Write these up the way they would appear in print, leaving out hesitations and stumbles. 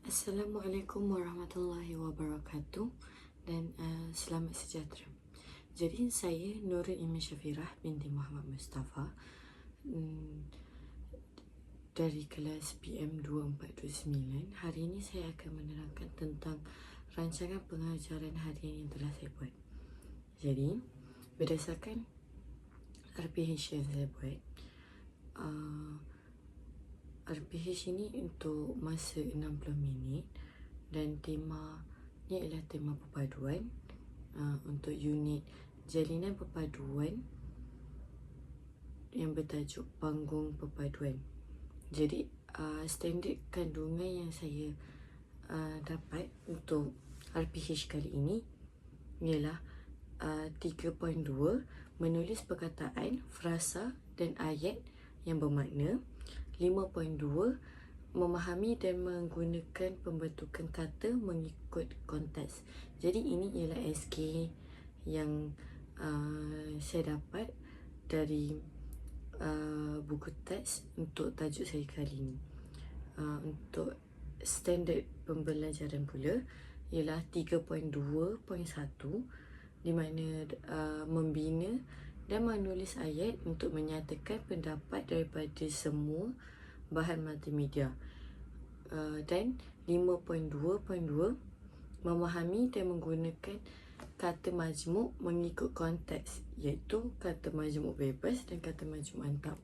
Assalamualaikum warahmatullahi wabarakatuh dan selamat sejahtera. Jadi saya Nurul Iman Syafirah binti Muhammad Mustafa dari kelas PM 2429. Hari ini saya akan menerangkan tentang rancangan pengajaran harian yang telah saya buat. Jadi berdasarkan RPH yang saya buat, RPH ini untuk masa 60 minit dan temanya ialah tema perpaduan untuk unit jalinan perpaduan yang bertajuk panggung perpaduan. Jadi standard kandungan yang saya dapat untuk RPH kali ini ialah 3.2 menulis perkataan, frasa dan ayat yang bermakna. 5.2 memahami dan menggunakan pembentukan kata mengikut konteks. Jadi ini ialah SK yang saya dapat dari buku teks untuk tajuk saya kali ini. Untuk standard pembelajaran pula ialah 3.2.1 di mana membina dan menulis ayat untuk menyatakan pendapat daripada semua bahan multimedia. Dan 5.2.2 memahami dan menggunakan kata majmuk mengikut konteks, iaitu kata majmuk bebas dan kata majmuk antap.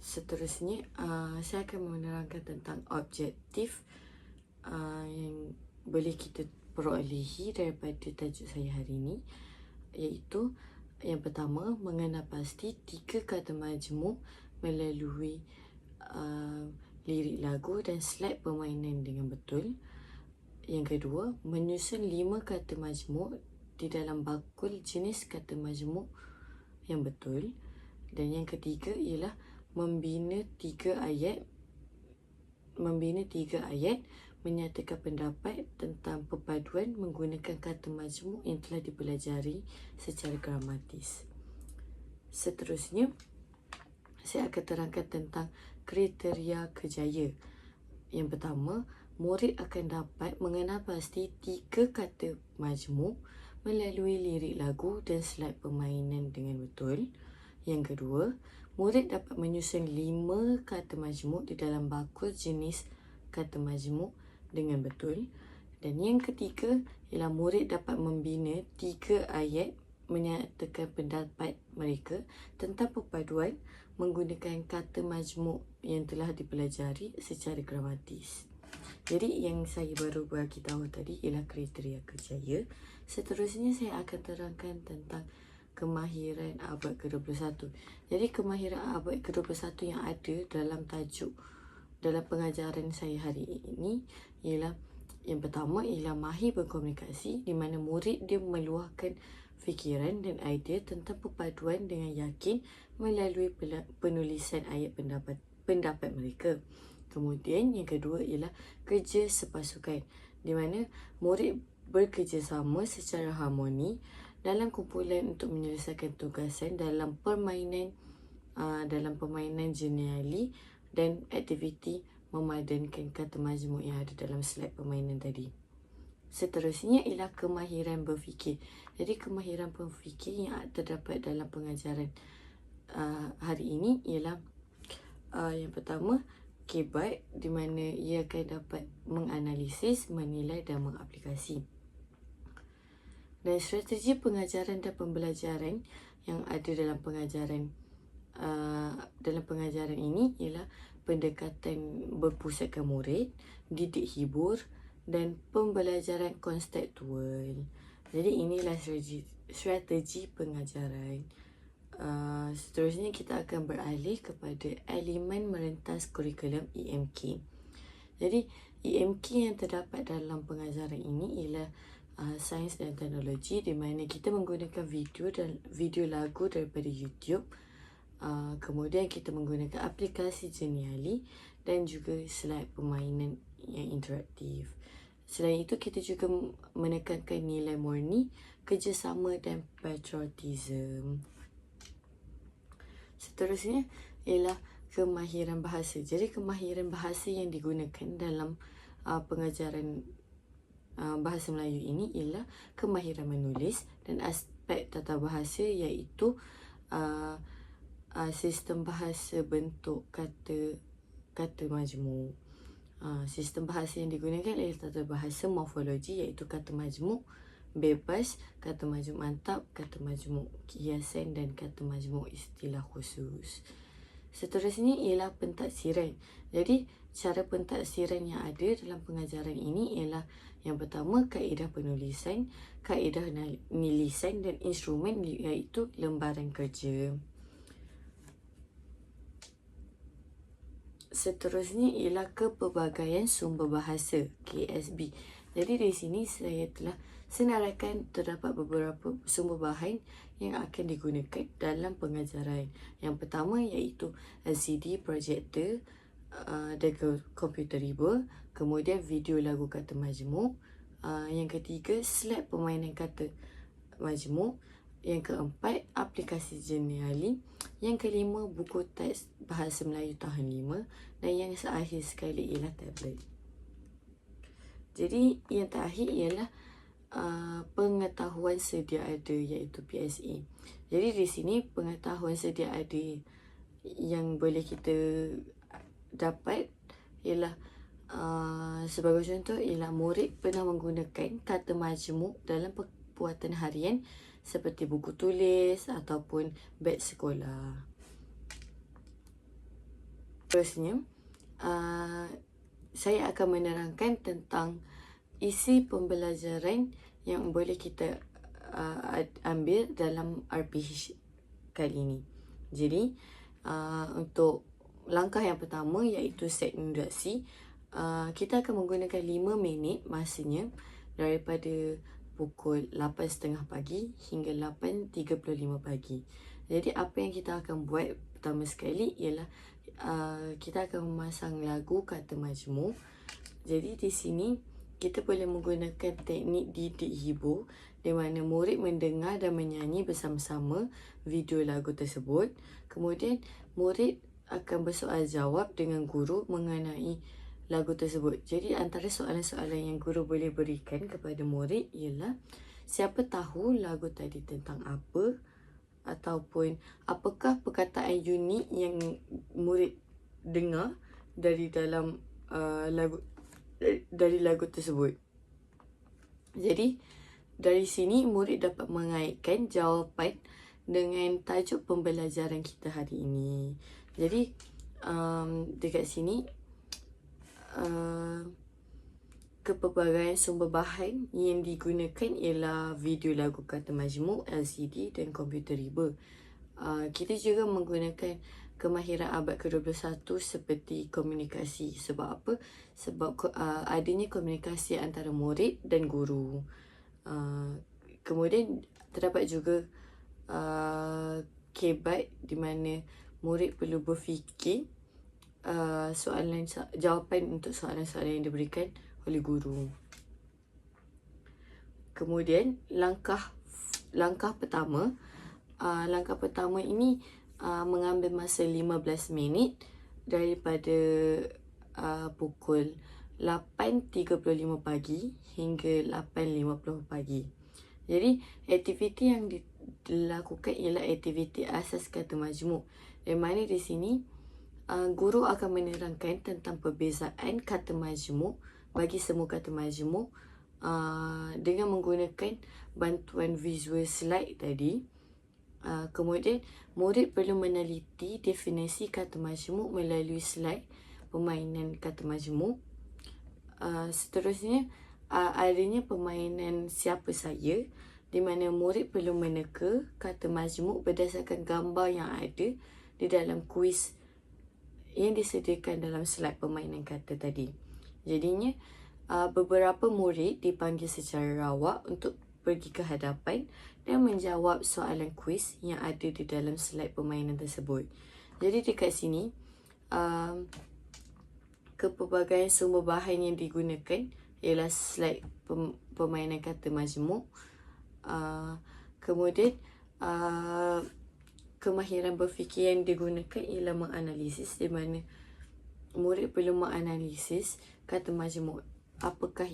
Seterusnya saya akan menerangkan tentang objektif yang boleh kita perolehi daripada tajuk saya hari ini, iaitu yang pertama, mengenal pasti 3 kata majmuk melalui lirik lagu dan slide permainan dengan betul. Yang kedua, menyusun 5 kata majmuk di dalam bakul jenis kata majmuk yang betul. Dan yang ketiga ialah membina 3 ayat menyatakan pendapat tentang perpaduan menggunakan kata majmuk yang telah dipelajari secara gramatis. Seterusnya, saya akan terangkan tentang kriteria kerjaya. Yang pertama, murid akan dapat mengenal pasti 3 kata majmuk melalui lirik lagu dan slide permainan dengan betul. Yang kedua, murid dapat menyusun 5 kata majmuk di dalam bakul jenis kata majmuk dengan betul. Dan yang ketiga ialah murid dapat membina 3 ayat menyatakan pendapat mereka tentang perpaduan menggunakan kata majmuk yang telah dipelajari secara gramatis. Jadi yang saya baru bagi tahu tadi ialah kriteria kerjaya. Seterusnya saya akan terangkan tentang kemahiran abad ke-21. Jadi kemahiran abad ke-21 yang ada dalam tajuk dalam pengajaran saya hari ini ialah yang pertama ialah mahir berkomunikasi, di mana murid dia meluahkan fikiran dan idea tentang perpaduan dengan yakin melalui penulisan ayat pendapat mereka. Kemudian yang kedua ialah kerja sepasukan, di mana murid bekerjasama secara harmoni dalam kumpulan untuk menyelesaikan tugasan dalam permainan jeniali dan aktiviti memadankan kata majmuk yang ada dalam slide permainan tadi. Seterusnya ialah kemahiran berfikir. Jadi kemahiran berfikir yang terdapat dalam pengajaran hari ini ialah yang pertama, kebat, di mana ia akan dapat menganalisis, menilai dan mengaplikasi. Dan strategi pengajaran dan pembelajaran yang ada dalam pengajaran ini ialah pendekatan berpusatkan murid, didik hibur dan pembelajaran konseptual. Jadi inilah strategi pengajaran. Seterusnya kita akan beralih kepada elemen merentas kurikulum EMK. Jadi EMK yang terdapat dalam pengajaran ini ialah sains dan teknologi, di mana kita menggunakan video lagu daripada YouTube. Kemudian kita menggunakan aplikasi Geniali dan juga slide permainan yang interaktif. Selain itu, kita juga menekankan nilai murni, kerjasama dan patriotism. Seterusnya ialah kemahiran bahasa. Jadi kemahiran bahasa yang digunakan dalam pengajaran bahasa Melayu ini ialah kemahiran menulis dan aspek tata bahasa, iaitu sistem bahasa bentuk kata majmuk. Sistem bahasa yang digunakan ialah tata bahasa morfologi, iaitu kata majmuk bebas, kata majmuk mantap, kata majmuk kiasan dan kata majmuk istilah khusus. Seterusnya ialah pentaksiran. Jadi cara pentaksiran yang ada dalam pengajaran ini ialah yang pertama kaedah penulisan, kaedah nilisan dan instrumen, iaitu lembaran kerja. Seterusnya ialah kepelbagaian sumber bahasa, KSB. Jadi di sini saya telah senaraikan terdapat beberapa sumber bahan yang akan digunakan dalam pengajaran. Yang pertama iaitu LCD, projector dan komputer riba. Kemudian video lagu kata majmuk. Yang ketiga, slide permainan kata majmuk. Yang keempat, aplikasi Geniali. Yang kelima, buku teks bahasa Melayu tahun 5. Dan yang terakhir sekali ialah tablet. Jadi yang terakhir ialah pengetahuan sedia ada, iaitu PSA. Jadi di sini pengetahuan sedia ada yang boleh kita dapat ialah sebagai contoh ialah murid pernah menggunakan kata majmuk dalam perbuatan harian seperti buku tulis ataupun beg sekolah. Terusnya, saya akan menerangkan tentang isi pembelajaran yang boleh kita ambil dalam RPH kali ini. Jadi, untuk langkah yang pertama iaitu set introduksi, kita akan menggunakan 5 minit masanya daripada pukul 8.30 pagi hingga 8.35 pagi. Jadi apa yang kita akan buat pertama sekali ialah kita akan memasang lagu kata majmuk. Jadi di sini kita boleh menggunakan teknik didik hibur di mana murid mendengar dan menyanyi bersama-sama video lagu tersebut. Kemudian murid akan bersoal jawab dengan guru mengenai lagu tersebut. Jadi antara soalan-soalan yang guru boleh berikan kepada murid ialah siapa tahu lagu tadi tentang apa, ataupun apakah perkataan unik yang murid dengar dari dalam lagu tersebut. Jadi dari sini murid dapat mengaitkan jawapan dengan tajuk pembelajaran kita hari ini. Jadi dekat sini kepelbagaian sumber bahan yang digunakan ialah video lagu kata majmuk, LCD dan komputer riba. Kita juga menggunakan kemahiran abad ke-21 seperti komunikasi. Sebab apa? Sebab adanya komunikasi antara murid dan guru. Kemudian terdapat juga kebat di mana murid perlu berfikir jawapan untuk soalan-soalan yang diberikan oleh guru. Kemudian langkah pertama ini mengambil masa 15 minit daripada pukul 8.35 pagi hingga 8.50 pagi. Jadi aktiviti yang dilakukan ialah aktiviti asas kata majmuk, di mana di sini guru akan menerangkan tentang perbezaan kata majmuk bagi semua kata majmuk dengan menggunakan bantuan visual slide tadi. Kemudian murid perlu meneliti definisi kata majmuk melalui slide permainan kata majmuk. Seterusnya adanya permainan siapa saya, di mana murid perlu meneka kata majmuk berdasarkan gambar yang ada di dalam kuis yang disediakan dalam slide permainan kata tadi. Jadinya beberapa murid dipanggil secara rawak untuk pergi ke hadapan dan menjawab soalan kuis yang ada di dalam slide permainan tersebut. Jadi dekat sini kepelbagaian sumber bahan yang digunakan ialah slide permainan kata majmuk. Kemudian kemahiran berfikir yang digunakan ialah menganalisis, di mana murid perlu menganalisis kata majmuk. Apakah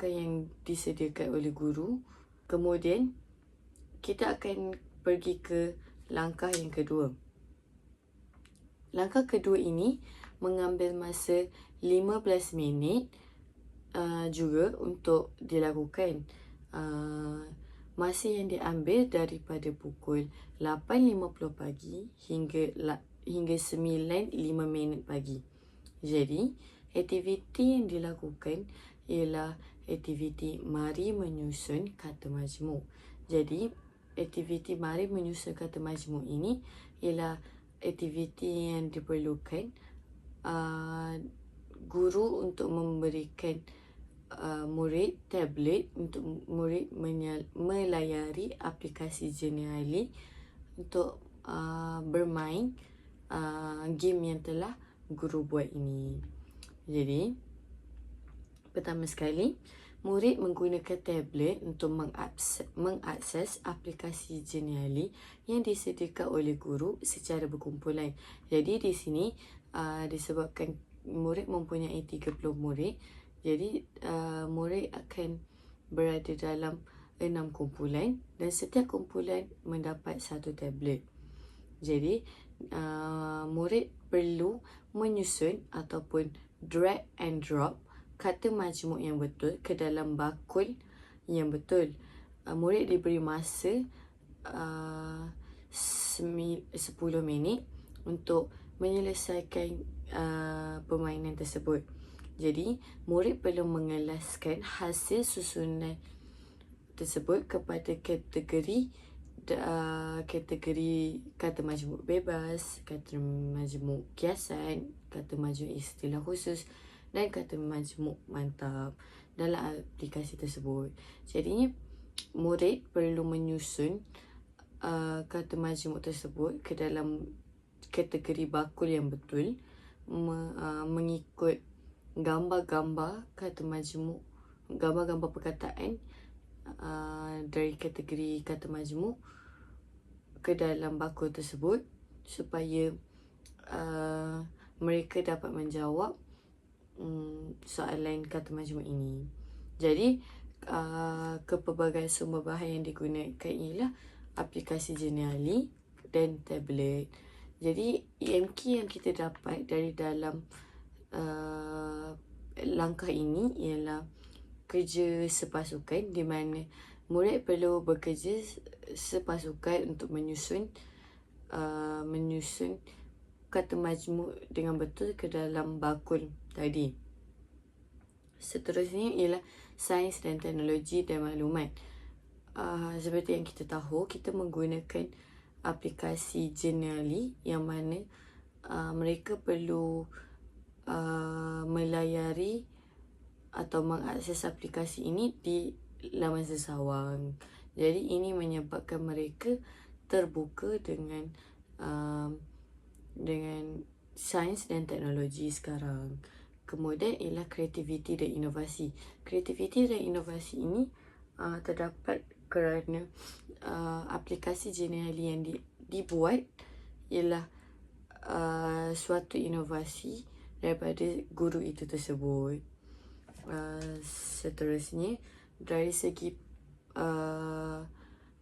yang disediakan oleh guru. Kemudian kita akan pergi ke langkah yang kedua. Langkah kedua ini mengambil masa 15 minit juga untuk dilakukan. Masa yang diambil daripada pukul 8.50 pagi hingga 9.05 pagi. Jadi, aktiviti yang dilakukan ialah aktiviti mari menyusun kata majmuk. Jadi, aktiviti mari menyusun kata majmuk ini ialah aktiviti yang diperlukan guru untuk memberikan murid tablet untuk murid melayari aplikasi Geniali untuk bermain game yang telah guru buat ini. Jadi, pertama sekali, murid menggunakan tablet untuk mengakses aplikasi Geniali yang disediakan oleh guru secara berkumpulan. Jadi di sini disebabkan murid mempunyai 30 murid, jadi murid akan berada dalam 6 kumpulan dan setiap kumpulan mendapat satu tablet. Jadi murid perlu menyusun ataupun drag and drop kata majmuk yang betul ke dalam bakul yang betul. Murid diberi masa 10 minit untuk menyelesaikan permainan tersebut. Jadi, murid perlu mengelaskan hasil susunan tersebut kepada kategori kata majmuk bebas, kata majmuk kiasan, kata majmuk istilah khusus dan kata majmuk mantap dalam aplikasi tersebut. Jadinya, murid perlu menyusun kata majmuk tersebut ke dalam kategori bakul yang betul, mengikut gambar-gambar kata majmuk, gambar-gambar perkataan dari kategori kata majmuk ke dalam bakul tersebut supaya mereka dapat menjawab soalan kata majmuk ini. Jadi kepelbagaian sumber bahan yang digunakan ialah aplikasi Geniali dan tablet. Jadi EMK yang kita dapat dari dalam langkah ini ialah kerja sepasukan, di mana murid perlu bekerja sepasukan untuk menyusun kata majmuk dengan betul ke dalam bakul tadi. Seterusnya ialah sains dan teknologi dan maklumat. Seperti yang kita tahu, kita menggunakan aplikasi Geniali yang mana mereka perlu melayari atau mengakses aplikasi ini di laman sesawang. Jadi ini menyebabkan mereka terbuka dengan sains dan teknologi sekarang. Kemudian ialah kreativiti dan inovasi. Kreativiti dan inovasi ini terdapat kerana aplikasi Geniali yang dibuat ialah suatu inovasi daripada guru itu tersebut. Seterusnya, dari segi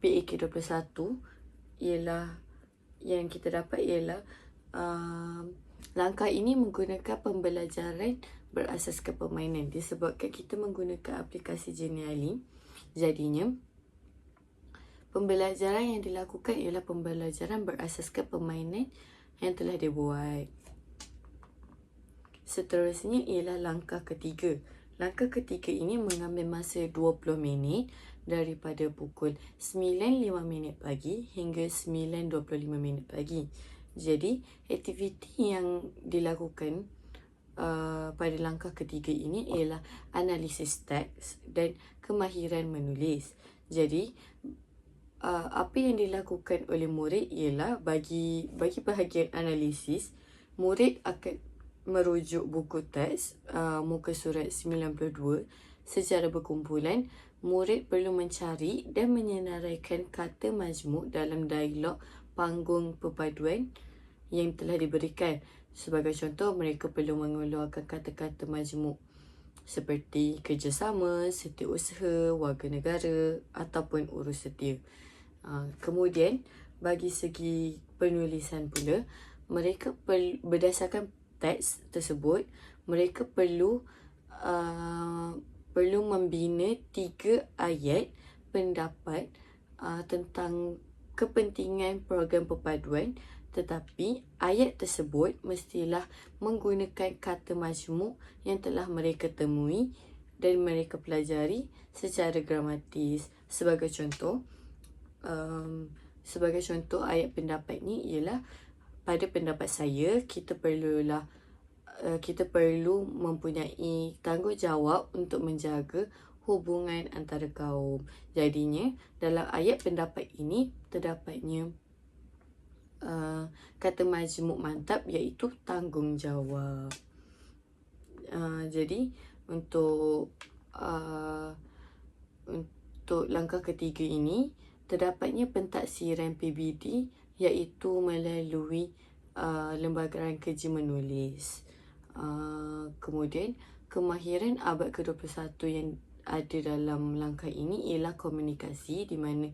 PAK21 ialah yang kita dapat ialah langkah ini menggunakan pembelajaran berasaskan permainan. Disebabkan kita menggunakan aplikasi Geniali, jadinya pembelajaran yang dilakukan ialah pembelajaran berasaskan permainan yang telah dibuat. Seterusnya ialah langkah ketiga. Langkah ketiga ini mengambil masa 20 minit daripada pukul 9.05 pagi hingga 9.25 pagi. Jadi, aktiviti yang dilakukan pada langkah ketiga ini ialah analisis teks dan kemahiran menulis. Jadi, apa yang dilakukan oleh murid ialah bagi bahagian analisis, murid akan merujuk buku teks muka surat 92 secara berkumpulan. murid perlu mencari dan menyenaraikan kata majmuk dalam dialog panggung perpaduan yang telah diberikan. Sebagai contoh, mereka perlu mengeluarkan kata-kata majmuk seperti kerjasama, setiausaha, warga negara ataupun urus setia. Kemudian, bagi segi penulisan pula, mereka berdasarkan teks tersebut, mereka perlu membina 3 ayat pendapat tentang kepentingan program perpaduan, tetapi ayat tersebut mestilah menggunakan kata majmuk yang telah mereka temui dan mereka pelajari secara gramatis. Sebagai contoh ayat pendapat ni ialah, pada pendapat saya, kita perlu mempunyai tanggungjawab untuk menjaga hubungan antara kaum. Jadinya, dalam ayat pendapat ini terdapatnya kata majmuk mantap iaitu tanggungjawab. Jadi, untuk langkah ketiga ini, terdapatnya pentaksiran PBD iaitu melalui lembagaan kerja menulis. Kemudian, kemahiran abad ke-21 yang ada dalam langkah ini ialah komunikasi, di mana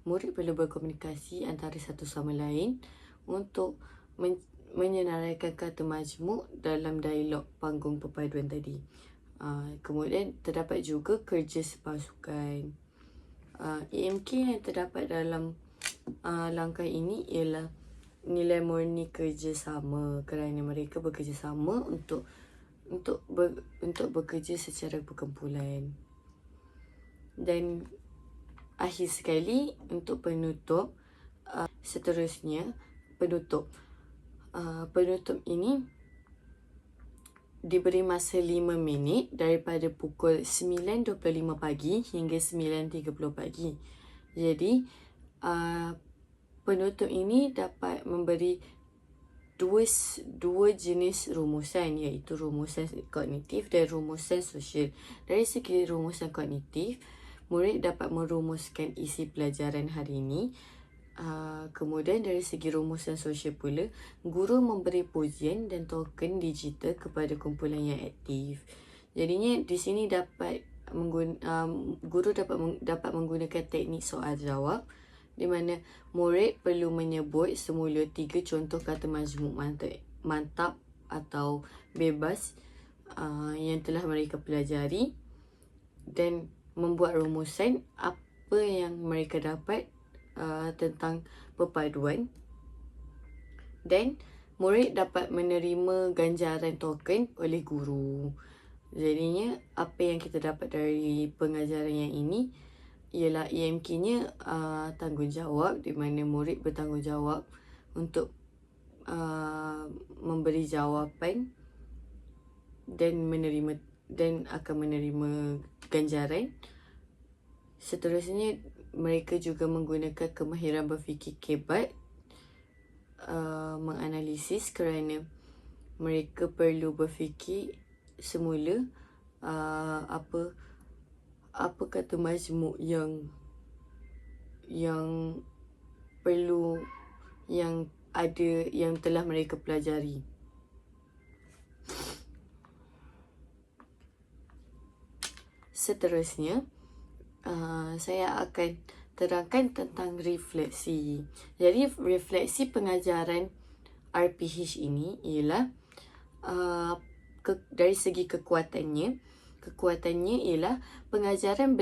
murid perlu berkomunikasi antara satu sama lain untuk menyenaraikan kata majmuk dalam dialog panggung perpaduan tadi. Kemudian, terdapat juga kerja sepasukan. EMK yang terdapat dalam langkah ini ialah nilai murni kerjasama, kerana mereka bekerjasama untuk bekerja secara berkumpulan. Dan akhir sekali, untuk penutup, penutup ini diberi masa 5 minit daripada pukul 9.25 pagi hingga 9.30 pagi. Jadi, penutup ini dapat memberi dua jenis rumusan, iaitu rumusan kognitif dan rumusan sosial. Dari segi rumusan kognitif, murid dapat merumuskan isi pelajaran hari ini. Kemudian dari segi rumusan sosial pula, guru memberi pujian dan token digital kepada kumpulan yang aktif. Jadinya di sini guru dapat menggunakan teknik soal jawab, di mana murid perlu menyebut semula 3 contoh kata majmuk mantap atau bebas yang telah mereka pelajari, dan membuat rumusan apa yang mereka dapat tentang perpaduan. Dan murid dapat menerima ganjaran token oleh guru. Jadinya, apa yang kita dapat dari pengajaran yang ini ialah EMK-nya tanggungjawab, di mana murid bertanggungjawab untuk memberi jawapan dan akan menerima ganjaran. Seterusnya, mereka juga menggunakan kemahiran berfikir kebat, menganalisis, kerana mereka perlu berfikir semula apa kata majmuk yang telah mereka pelajari. Seterusnya, saya akan terangkan tentang refleksi. Jadi, refleksi pengajaran RPH ini ialah dari segi kekuatannya ialah pengajaran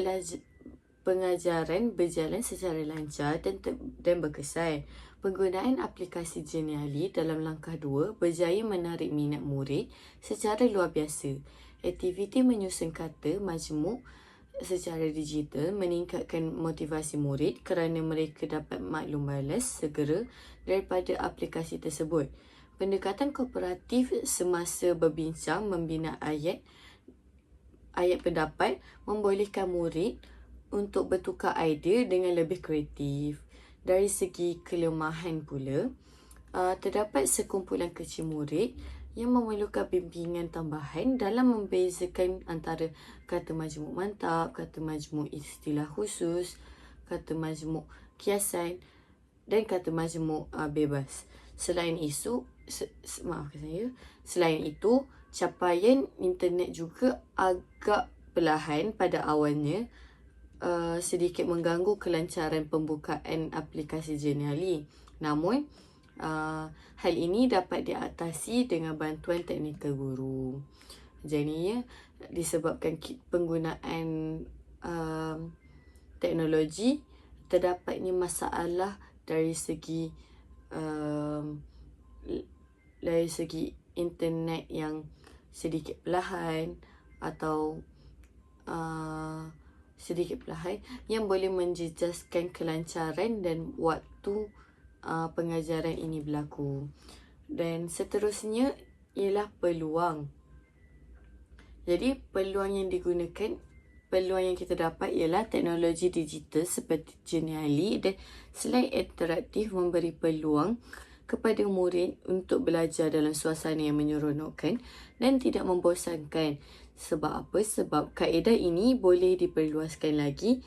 berjalan secara lancar dan berkesan. Penggunaan aplikasi Geniali dalam langkah 2 berjaya menarik minat murid secara luar biasa. Aktiviti menyusun kata majmuk secara digital meningkatkan motivasi murid kerana mereka dapat maklum balas segera daripada aplikasi tersebut. Pendekatan kooperatif semasa berbincang membina ayat pendapat membolehkan murid untuk bertukar idea dengan lebih kreatif. Dari segi kelemahan pula, terdapat sekumpulan kecil murid yang memerlukan bimbingan tambahan dalam membezakan antara kata majmuk mantap, kata majmuk istilah khusus, kata majmuk kiasan dan kata majmuk bebas. Selain itu, selain itu, capaian internet juga agak perlahan pada awalnya, sedikit mengganggu kelancaran pembukaan aplikasi Genially. Namun, hal ini dapat diatasi dengan bantuan teknikal guru. Jadinya, disebabkan penggunaan teknologi, terdapatnya masalah dari segi internet yang sedikit perlahan atau sedikit perlahan yang boleh menjejaskan kelancaran dan waktu pengajaran ini berlaku. Dan seterusnya ialah peluang. Jadi peluang yang kita dapat ialah teknologi digital seperti Genially dan slide interaktif memberi peluang kepada murid untuk belajar dalam suasana yang menyeronokkan dan tidak membosankan. Sebab apa? Sebab kaedah ini boleh diperluaskan lagi,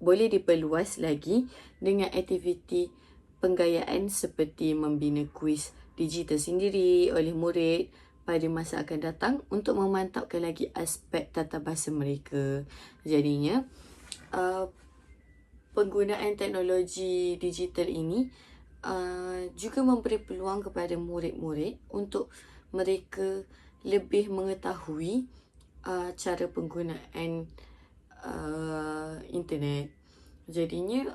boleh diperluas lagi dengan aktiviti penggayaan seperti membina kuis digital sendiri oleh murid pada masa akan datang untuk memantapkan lagi aspek tata bahasa mereka. Jadinya, penggunaan teknologi digital ini juga memberi peluang kepada murid-murid untuk mereka lebih mengetahui cara penggunaan internet. Jadinya,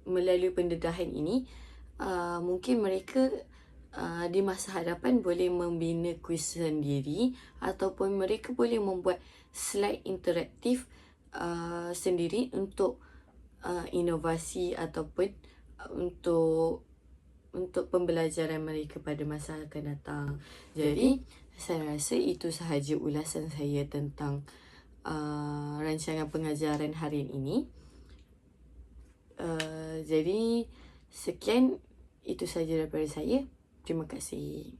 melalui pendedahan ini, mungkin mereka di masa hadapan boleh membina kuis sendiri ataupun mereka boleh membuat slide interaktif sendiri untuk inovasi ataupun untuk pembelajaran mereka pada masa akan datang. Jadi, saya rasa itu sahaja ulasan saya tentang rancangan pengajaran harian ini. Jadi, sekian, itu sahaja daripada saya. Terima kasih.